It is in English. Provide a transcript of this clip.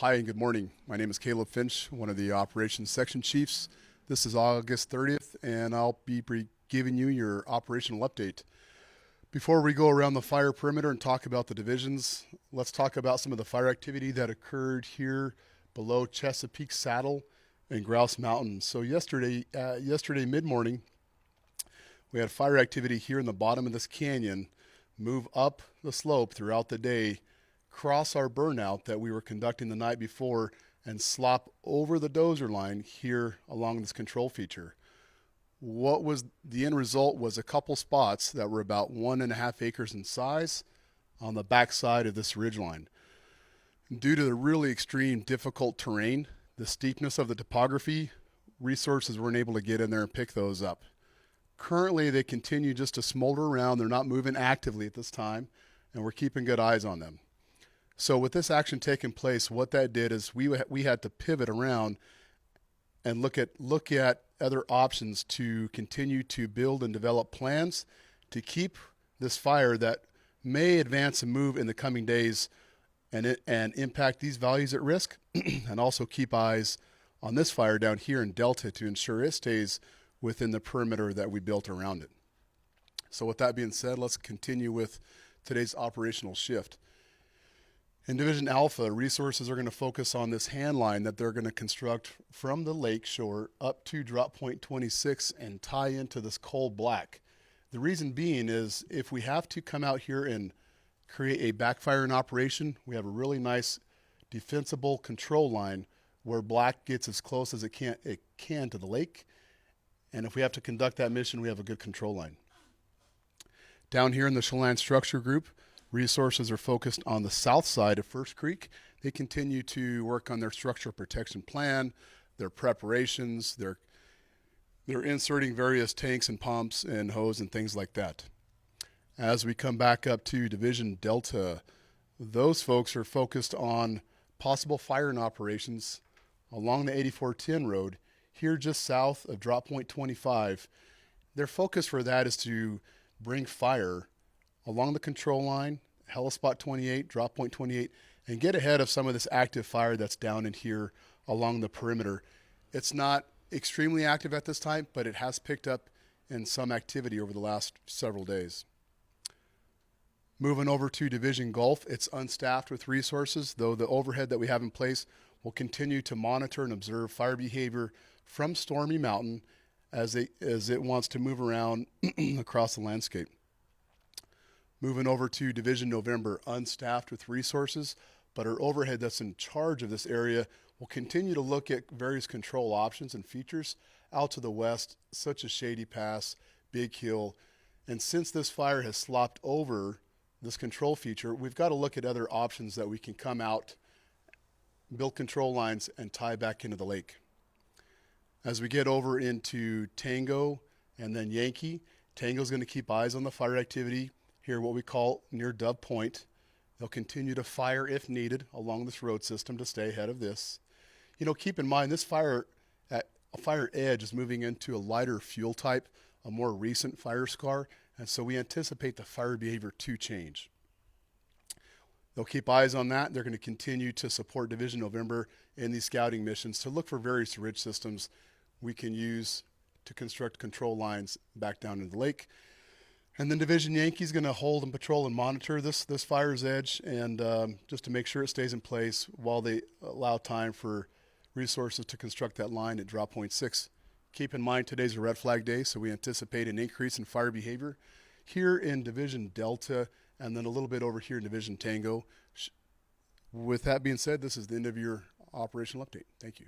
Hi and good morning. My name is Caleb Finch, one of the operations section chiefs. This is August 30th and I'll be giving you your operational update. Before we go around the fire perimeter and talk about the divisions, let's talk about some of the fire activity that occurred here below Chesapeake Saddle and Grouse Mountain. So yesterday mid-morning, we had fire activity here in the bottom of this canyon move up the slope throughout the day, cross our burnout that we were conducting the night before, and slop over the dozer line here along this control feature. What was the end result was a couple spots that were about 1.5 acres in size on the backside of this ridgeline. Due to the really extreme difficult terrain, the steepness of the topography, resources weren't able to get in there and pick those up. Currently, they continue just to smolder around. They're not moving actively at this time, and we're keeping good eyes on them. So with this action taking place, what that did is we had to pivot around and look at other options to continue to build and develop plans to keep this fire that may advance and move in the coming days and impact these values at risk, and also keep eyes on this fire down here in Delta to ensure it stays within the perimeter that we built around it. So with that being said, let's continue with today's operational shift. In Division Alpha, resources are going to focus on this hand line that they're going to construct from the lake shore up to drop point 26 and tie into this coal black. The reason being is if we have to come out here and create a backfiring operation, we have a really nice defensible control line where black gets as close as it can to the lake. And if we have to conduct that mission, we have a good control line. Down here in the Chelan Structure Group, resources are focused on the south side of First Creek. They continue to work on their structural protection plan, their preparations, they're inserting various tanks and pumps and hose and things like that. As we come back up to Division Delta, those folks are focused on possible firing operations along the 8410 road here just south of drop point 25. Their focus for that is to bring fire along the control line, Helispot 28, drop point 28, and get ahead of some of this active fire that's down in here along the perimeter. It's not extremely active at this time, but it has picked up in some activity over the last several days. Moving over to Division Gulf, it's unstaffed with resources, though the overhead that we have in place will continue to monitor and observe fire behavior from Stormy Mountain as it wants to move around across the landscape. Moving over to Division November, unstaffed with resources, but our overhead that's in charge of this area will continue to look at various control options and features out to the west, such as Shady Pass, Big Hill. And since this fire has slopped over this control feature, we've got to look at other options that we can come out, build control lines, and tie back into the lake. As we get over into Tango and then Yankee, Tango's going to keep eyes on the fire activity here, what we call near Dove Point. They'll continue to fire if needed along this road system to stay ahead of this. You know, keep in mind this fire edge is moving into a lighter fuel type, a more recent fire scar, and so we anticipate the fire behavior to change. They'll keep eyes on that. They're going to continue to support Division November in these scouting missions to look for various ridge systems we can use to construct control lines back down into the lake. And then Division Yankee is going to hold and patrol and monitor this fire's edge, and just to make sure it stays in place while they allow time for resources to construct that line at drop point 6. Keep in mind today's a red flag day, so we anticipate an increase in fire behavior here in Division Delta and then a little bit over here in Division Tango. With that being said, this is the end of your operational update. Thank you.